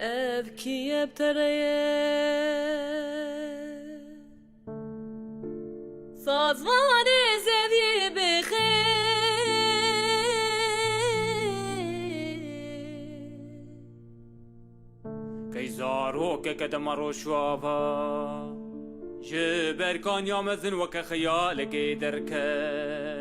أبكي بتريه سازمان زدی بخیر کی زارو که کدم روشوابا جبر کان یامزن وک خیال کی درکد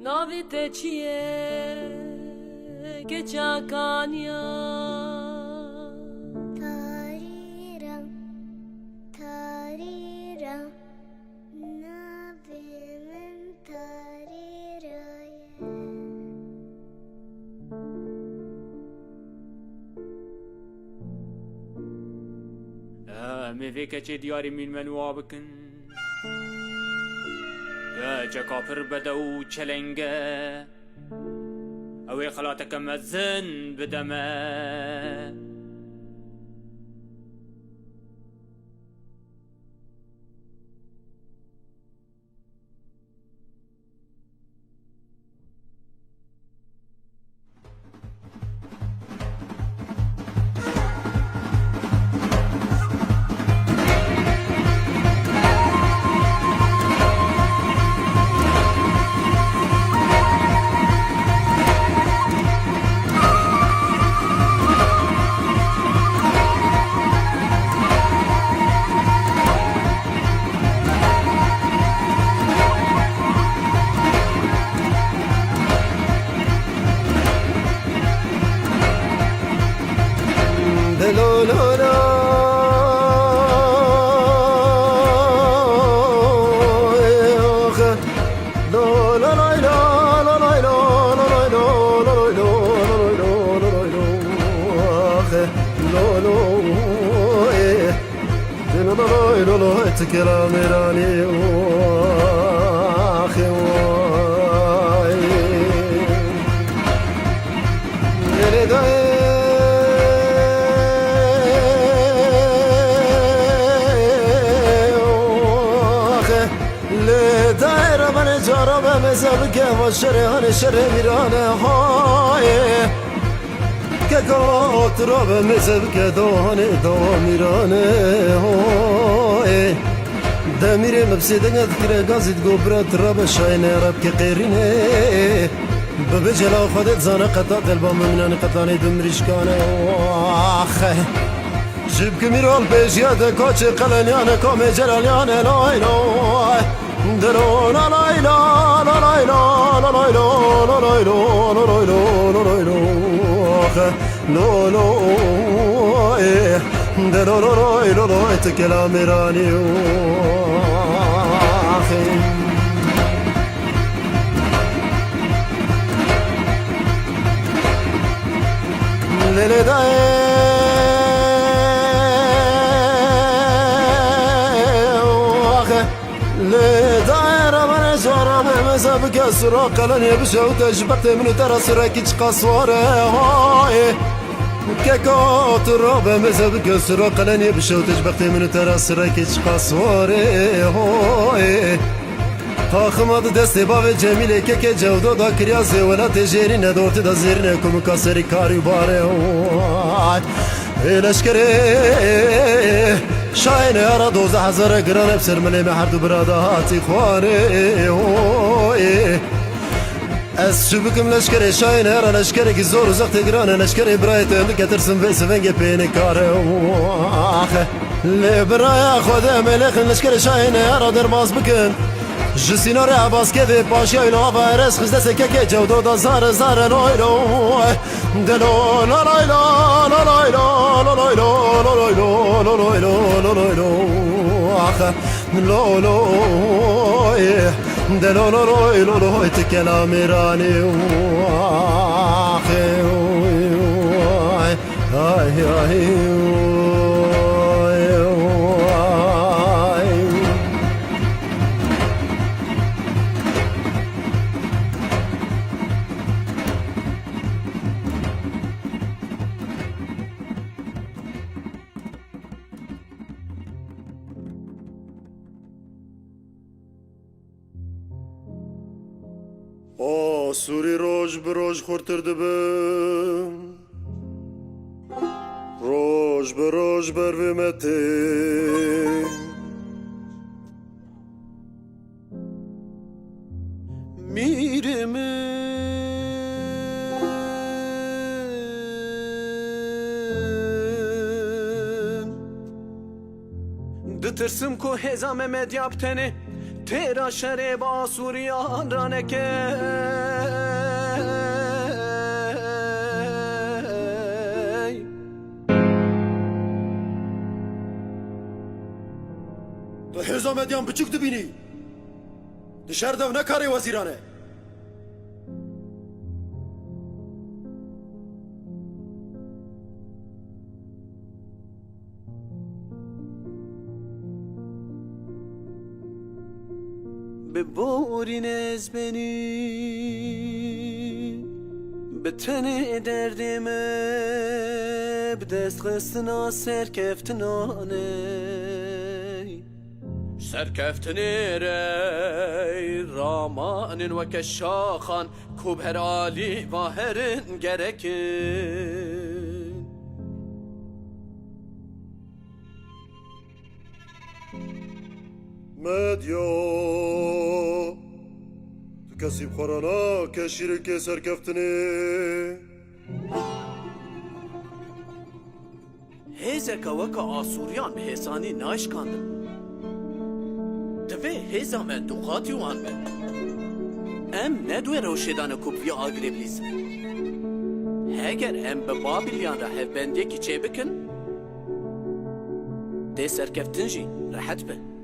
ناوی ته چیه که چاکانیا تاریرم تاریرم ناوی من تاریرایه میوه که دیاری من منوا بکن جاكا پر بدو چلنگه اوی خلاتك مزن بدمه تكرامراني واخي واي لدائرة من جرب مزبك والشريان الشر ميرانه هاي که کاترا به مزب که دانه دامیرانه های دمیره مبسیدنگت کره گازید گوبرات را به شاینه رب که قیرینه ببه جلا خودت زانه قطع دلبا ممنان قطعانی دمریشکانه آخه جيب كميرال بيجيادة كوتشي قلنيانة كومي جلاليانة لاي لاي دلو لا لاي لا لا لاي لا لا لاي لا لا لاي لا لا لاي لا لا لاي لا لو لو إيه دلو لا لاي لا لاي تكلام إيراني أخي ليلي داي مذهب كسر قلن يبشى وتجبت من ترى سرك قصوره هاي كاكوت الراب مذهب كسر قلن يبشى وتجبت من ترى سرك قصوره هاي خماد دستی باو جمیله که جودو دا کریازه ولا تجری ندورت دا زیرنه کم کسری کاری باره لشکره شاين يا 12,000 قران بسر ملي محرد براداتي خواني السبكم لشكري شاين يا لشكري زور زغت قران لشكري برايت كترسم في سفنجي بيني كاري اللي برايا خذ ملك لشكري شاين يا درباز بكن جسينا راه باسكيفي باشي ايلو فارس خزده سكاكي جودو دا زار زار لويلو دلو لا لا لا لا لا لا لا لا لا لا لا لو لو دلو لو لو لو تكلام إيراني واخي هاي هاي سوری روش به روش خورتر دبم روش به روش برویمته میرم دترسم کو هزام مدیابتنه تیرا شره با سوریان رانکه تو هزام مدیان بچوک دبینی دشار دو نکاری وزیرانه به بورین از بنی به تن دردمه به دست خستنا سرکفتنانه سرکفتنه ری رامانن و کشاخان کوب هر آلی و هرن گرکن مدیا تو کسی بخورانا کشیر که سرکفتنه هیزه وکا آسوریان به حسانی ناشکاندن دوه هیزا من دوقاتی وان من ام ندوه روشدان کوبوی آگریبلیز هگر ام به بابلیان را هفبندی که چه بکن ده سرکفتن جی راحت به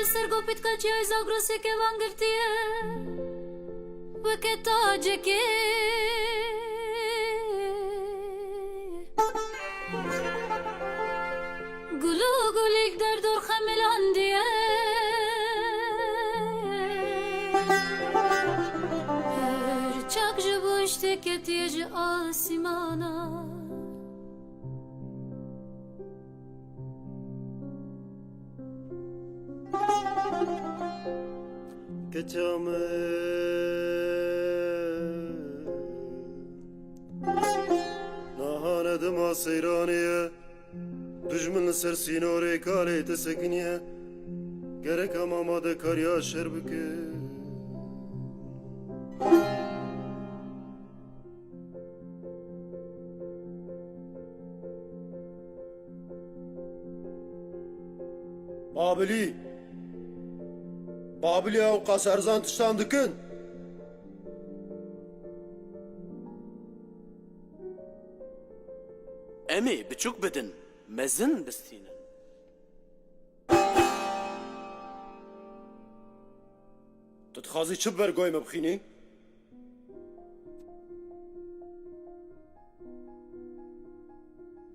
Sergopit ka që e zagro se ke vangërtje Vë ke tagje ke Gulu gulik dërdur khamelandje Her çak ji bo işteketiye ji asimana Keçame Nahane dima seyraniye Düşmün ser sinore kare tesekiniye Gerek amamade karya şerbike Babili ev kaserzan tiştan dikin Emi biçuk bidin. Mezin bistînin. Tu dixwazî çi bergoyê me bixînî?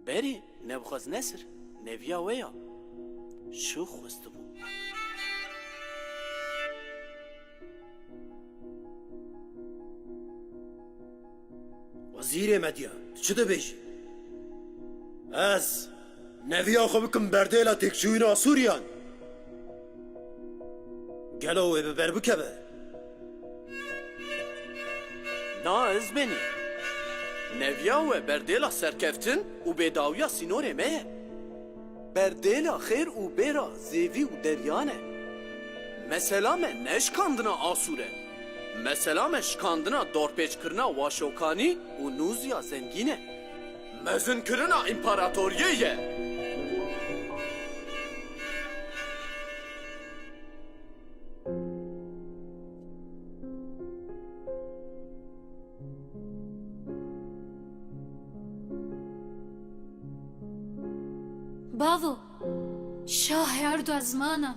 Berî nebixwez nesir. Neviya we ya. Şu xwestibû. Wezîrê me diya, tu çi dibêjî? Ez neviya xwe bikim berdêla têkçûyîna Sûriyan. Gelo wê bi ber bikeve. Na ez benî. Neviya we berdêla serkeftin û bêdawiya sînorê me ye. Berdêla xêr û bêra zêvî û deryan e. Mesela me ne şikandina Asûr e. Mesela me şikandina dorpêçkirina Waşokanî û nûziya zengîn e. Mezinkirina împaratoriyê ye. Bavo, şah erdo azmana.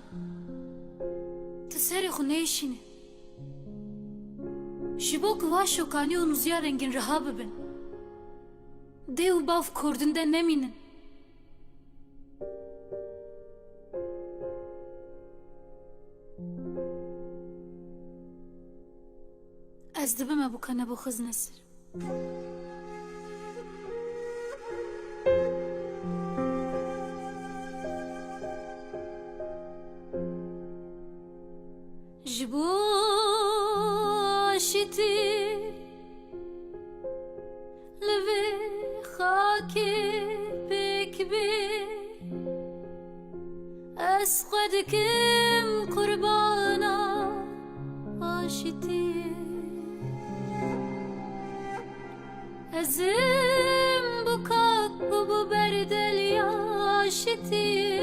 Ti serê xwe nêşîne. Ji bo ku Waşokanî û nûziya rengîn riha bibin. Dê û bav kurdin de nemînin. Ez dibim e bûka nebo xiz nesir. Ji bo aşitî li vê xakê pêk bê ez xwe dikim qurbana aşitî ezim bu kak bu berdeliya aşitî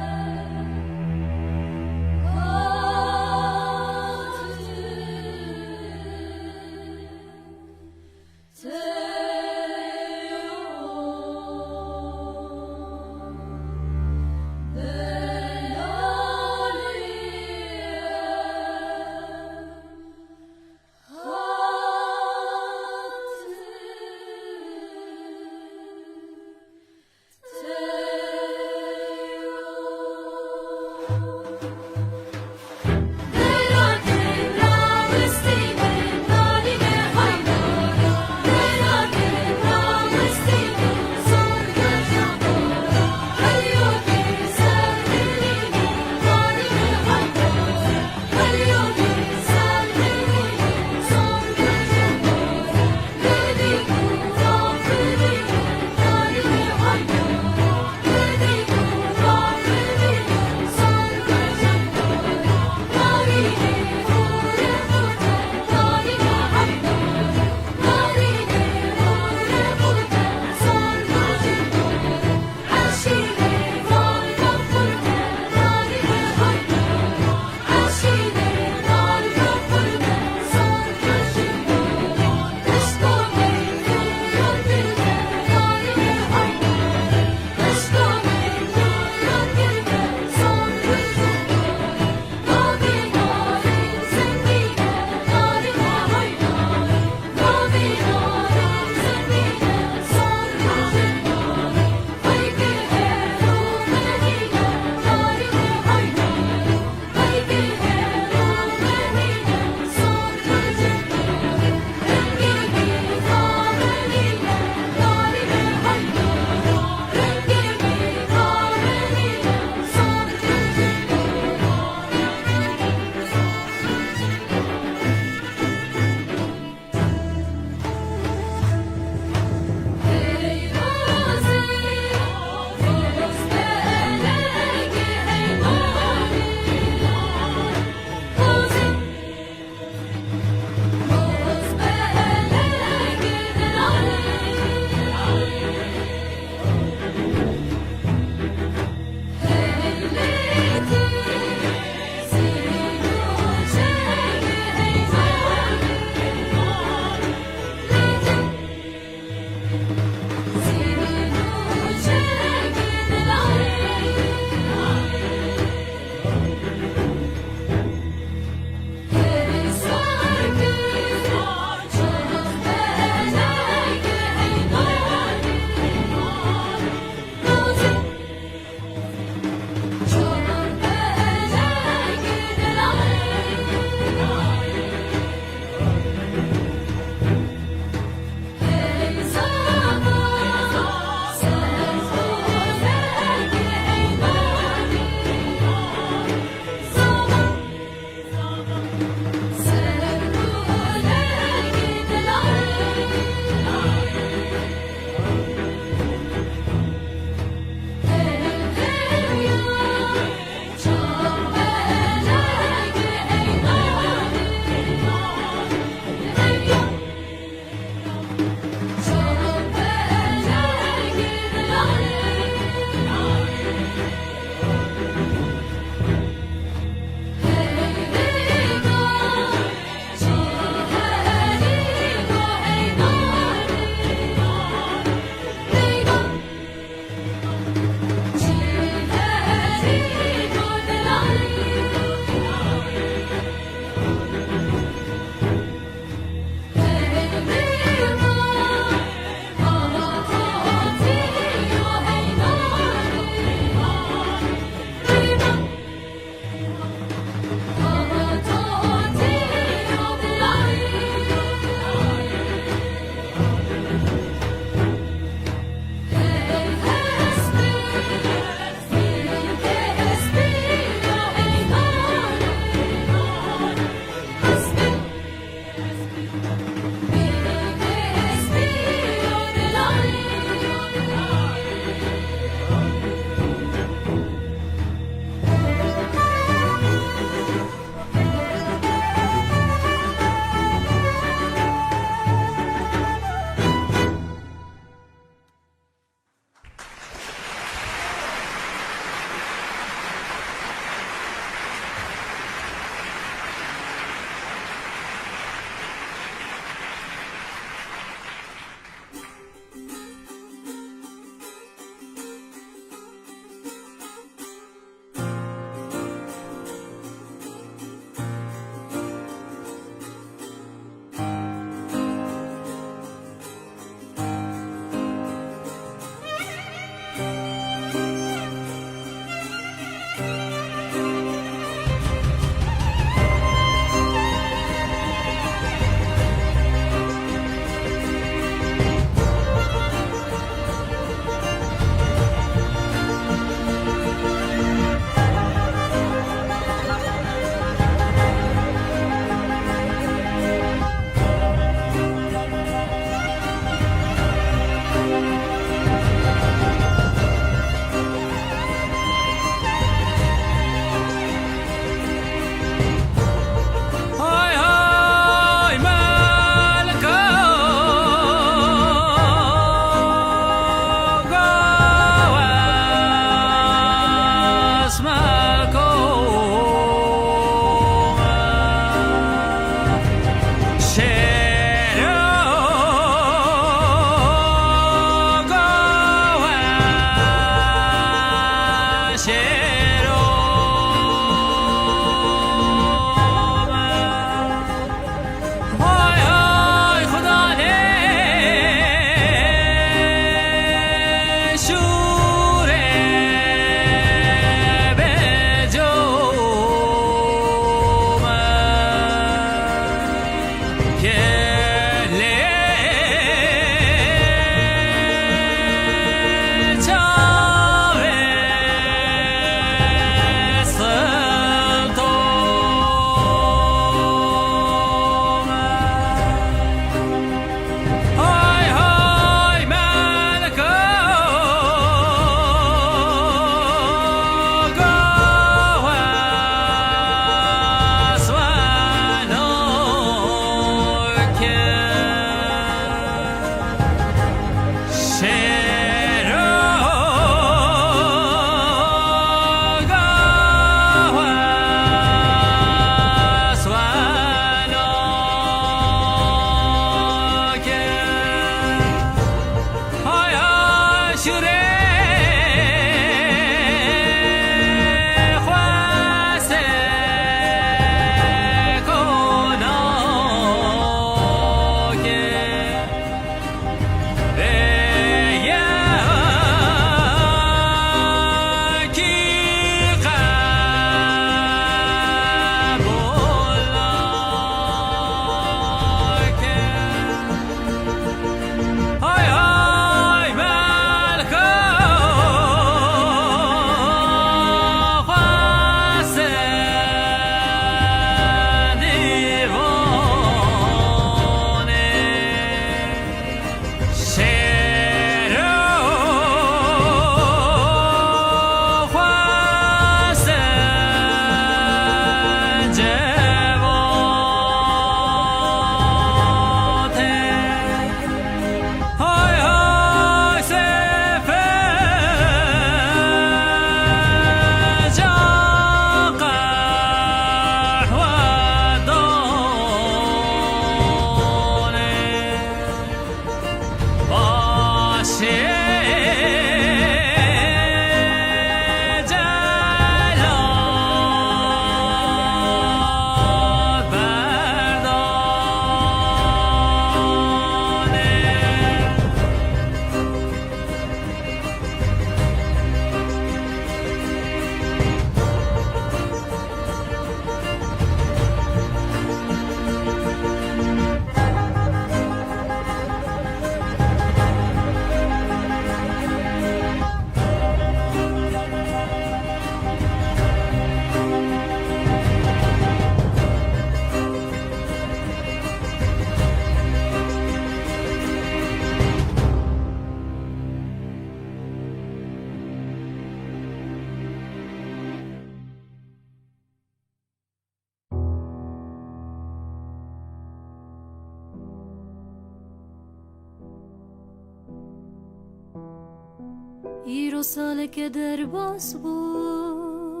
ایرو ساله که در باز بود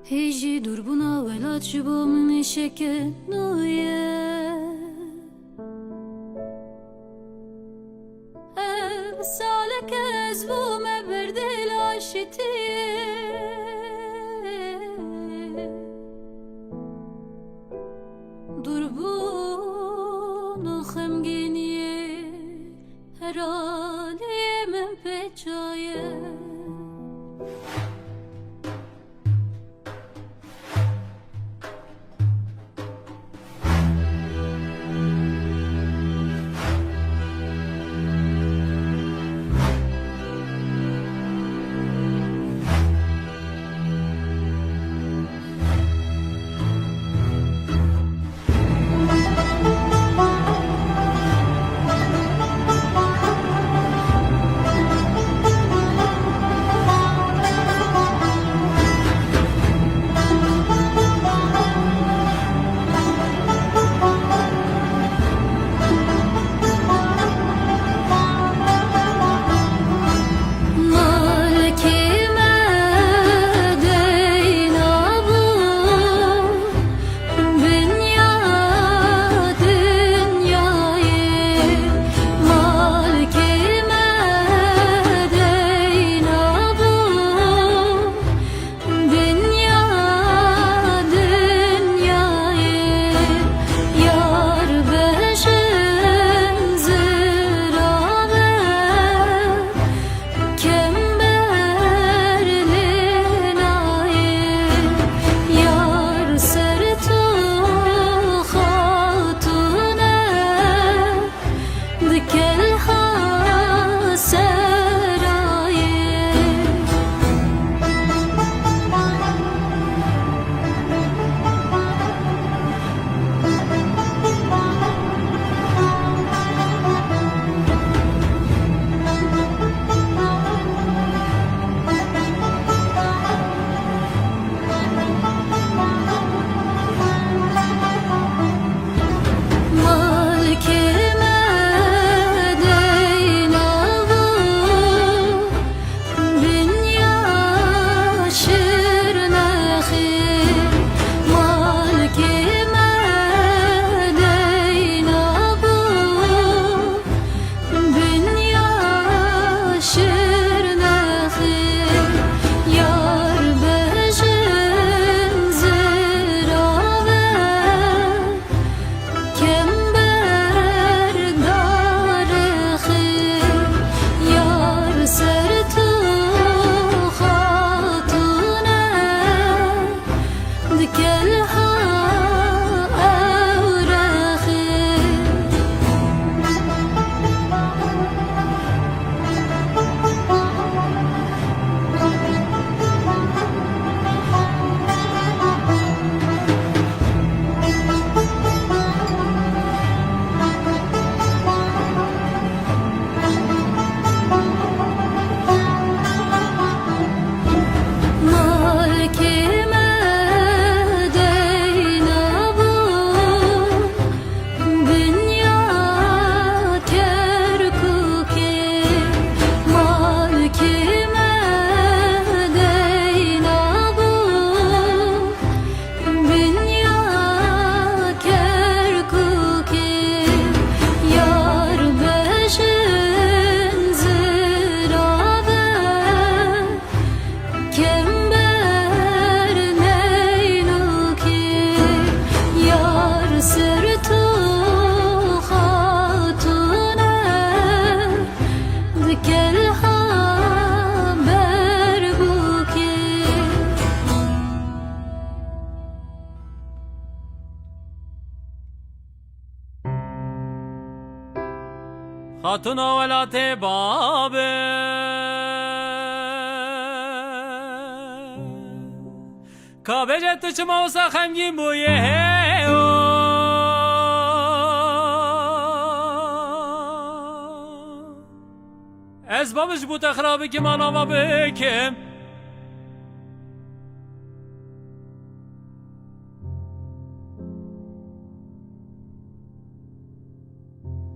هیچی دور بنا ولاد شبو من شکه نویه ساله که از بوم بردل آشتیه دربون و خمگینیه هر حالی من پیچایه خاتون ولات بابه کابجت تو چما وسا خمگین بویه از بابش بود اخرابی که من آما بکم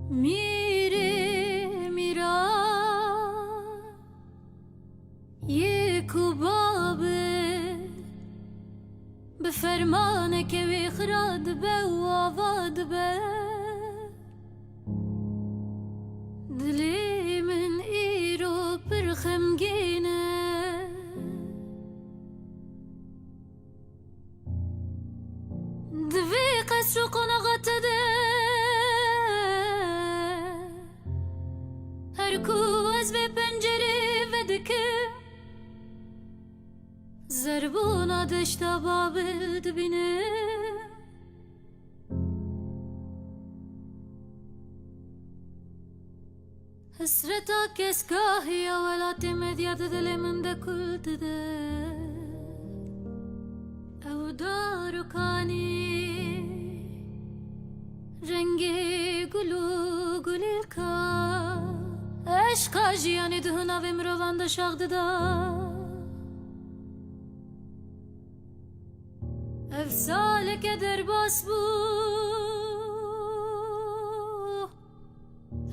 میری که وی خراد به و آواد به دلی من ایرو پر خمگینه دوی قصر و قناغت ده هر کو از به پنجره ودکه زربونا دشتا بابل دبینه حسرتا کسگاهی اولات مدیاد دل من ده کلت ده او دارو کانی رنگی گلو گلیل کا عشقا جیانی دهنا و مروان ده شاغد ده افسال که در باس بو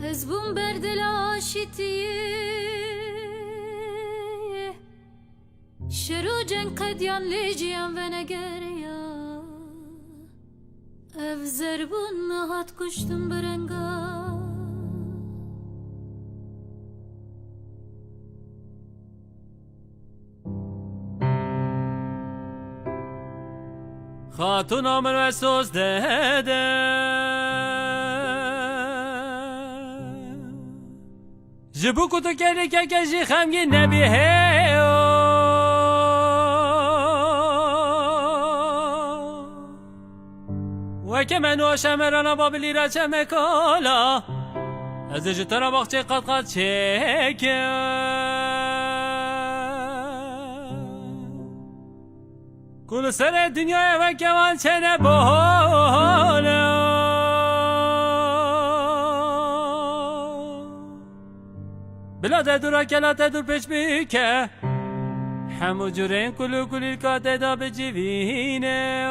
حزبون بردل آشیتیه شرو جنگ قدیان لیجیان و نگریا اف زربون نهات کشتم برنگا خاتون آمر و سوز ده جبو کتو کردی که کشی خمگی نبی و که منو شمران بابلی را چه مکالا از جتر باخچه قد چکه کل سر دنیای و کمان چنه بحالا بلا تدور کلا تدور پیش بیکه همو جورین کلو کلیل که تدا بجیوینه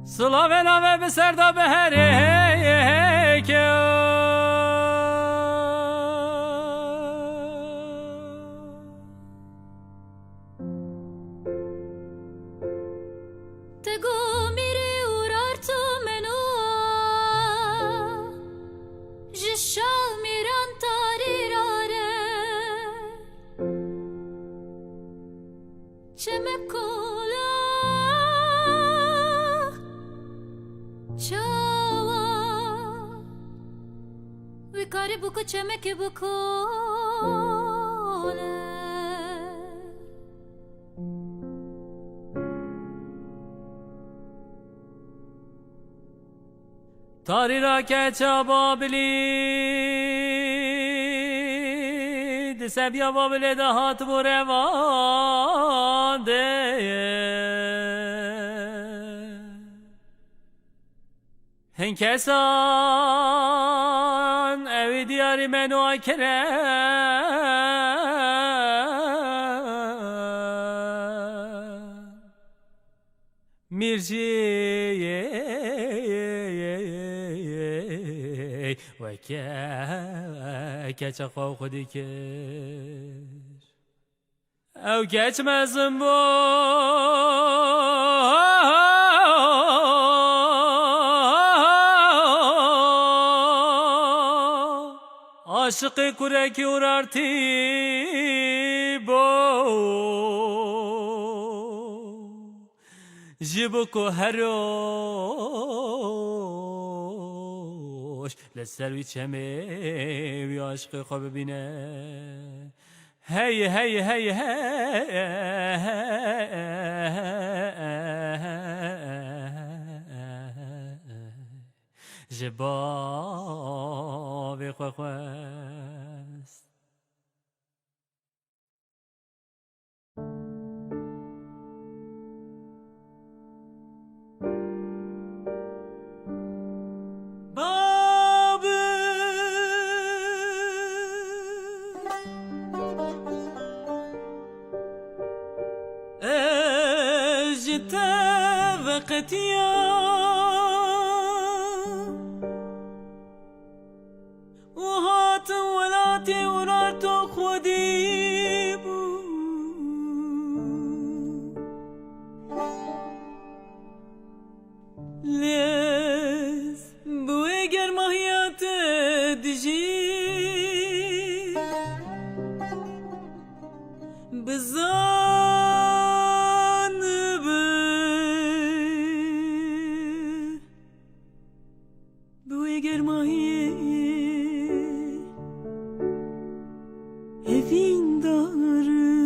سلاوه نامه بسردا به هره که کاری بکو چمکی بکنه تاری را که چا بابلی دسه بیا بابلی ده هات بو روان ده هن کسان اوی دیاری منو اکره میرجی و که چه خواه خودی کش او که چه مزم عاشق کرکی ورارتی جیبو کو هروش لسروی چمه وی عاشق خواب ببینه هی هی هی جبا وی خواست وقتیا و هات ولاتی ورارتو خودی بود لیز بو اگر ماهیت دجی بزان بو اگر ماهی evin darım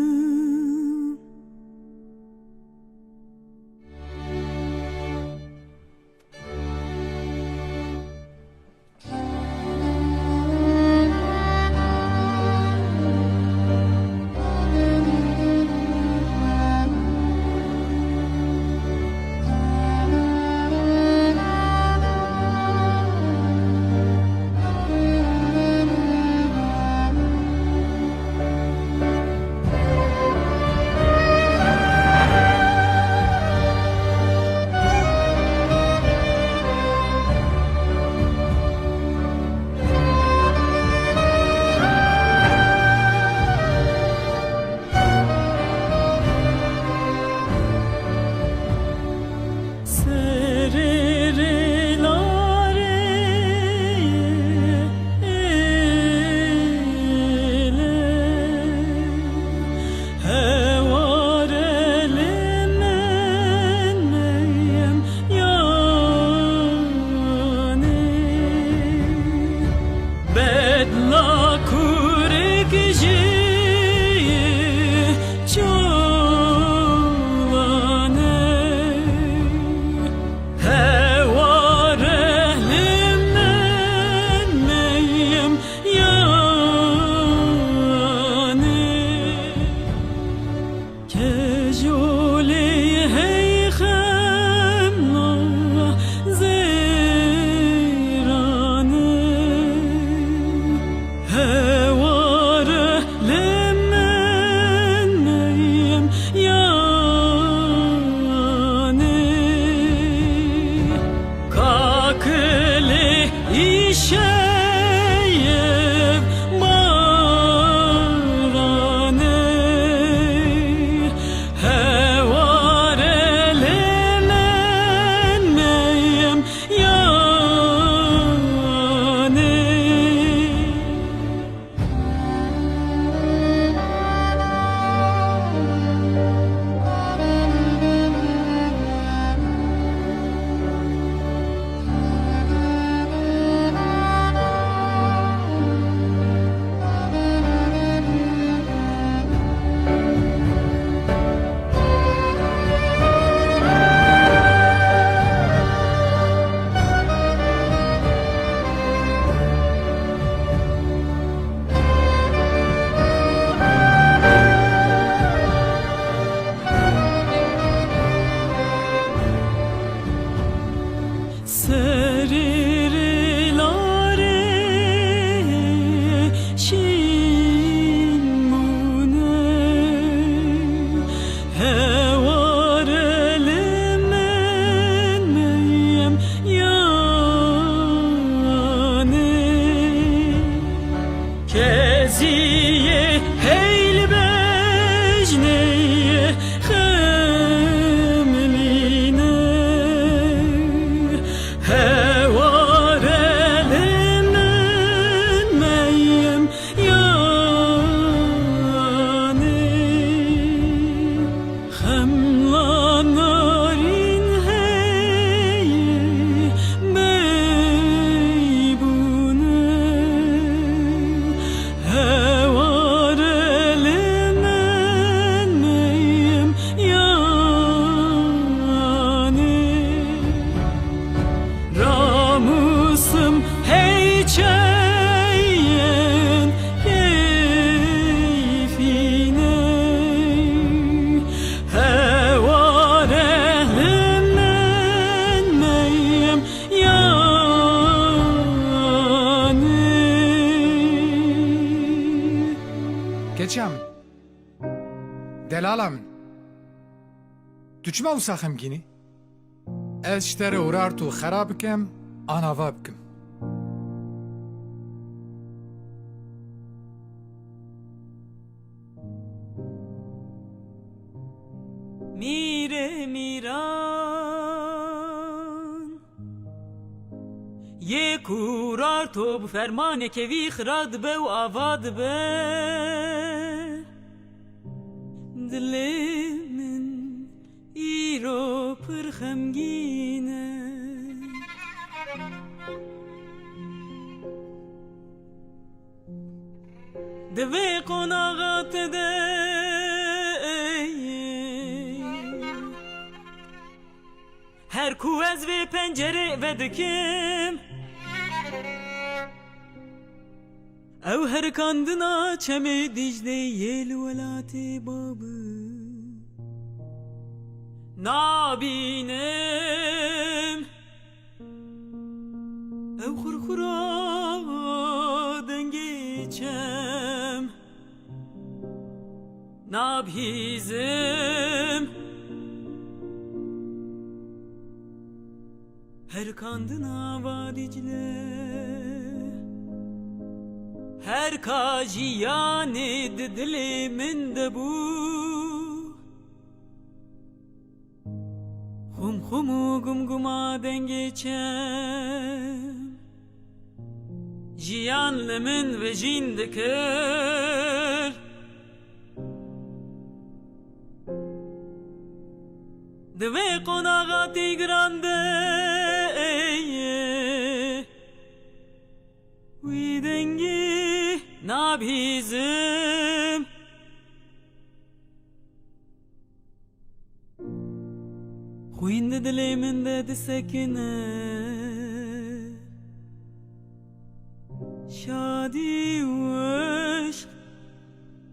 دلالا من دوچما وسا خمگینی؟ از شتر اورارتو خراب بکم آناوا بکم میره میران Ye kurar to bu fermane ke vi xrad be u avad be Dilimin îro pir xemgîn e Divê qonağa te de her ku ez ve pencere ve dikim Ev her kandına çeme Dicle yel velati babı Nabinem Ev kurkura dengeçem Nabhizim Her kandına va Dicle Her kajiyane dilimin de bu Hum humu gum guma dengeçem Jiyanlimin ve jindikir Divê qonağa te grande Wî dengî nabhîzim Xwîn di dilê min de disekine Şadî û eşq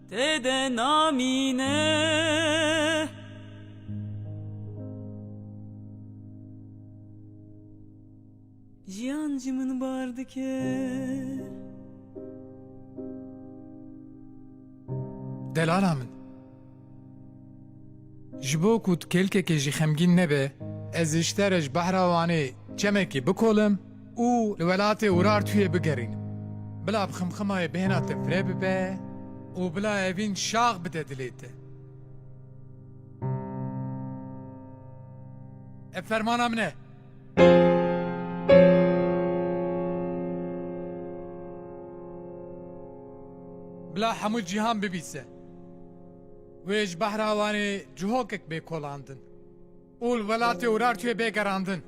tê de namîne Jiyancımın bar dike Delala min ji bo ku kelkekê jî xemgîn nebe ez ji te re ji behra wanê çemekê bikolim û li welatê Urartuye bigerînim bila bi xemxemayê bêhna te firê bibe û bila evîn şax bide dilê te ev fermana min e bila hemû cîhan bibîse wê ji behra wanê cihokek bê kolandin û li welatê Urartuye bêgerandin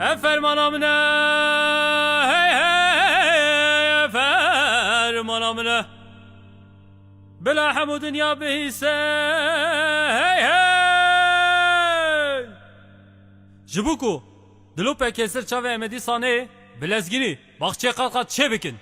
فرمانا منه هی هی فرمانا منه بلا همو دنیا بهیسه هی هی جبوکو دلو پکسر چاوه امدی سانه بلزگینی باخچه قد قد چه بکن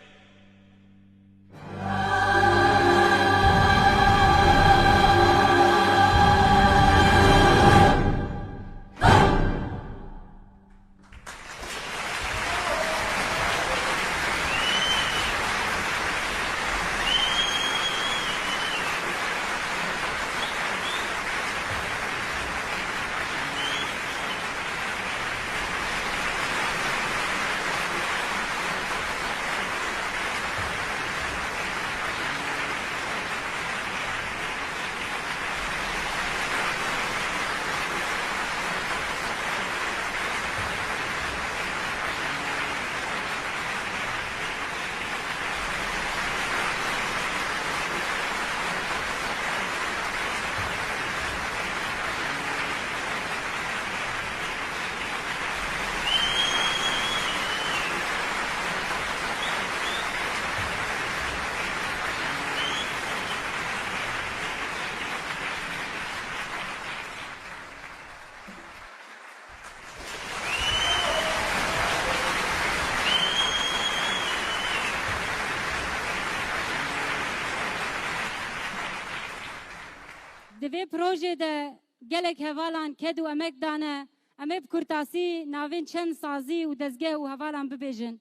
دوی پروژه ده گلک هوالان کد و امک دانه امه بکرتاسی ناوین چند سازی و دزگه و هوالان ببیجن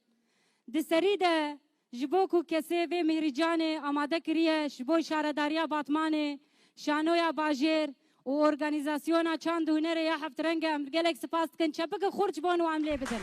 ده سری ده جبوکو کسی و مهریجانه آماده کریه جبو شارداریا باتمانه شانویا باجر و ارگانیزاسیونا چند هنره یا هفت رنگه گلک سپاس کن چپک خورچ بانو عمله بدن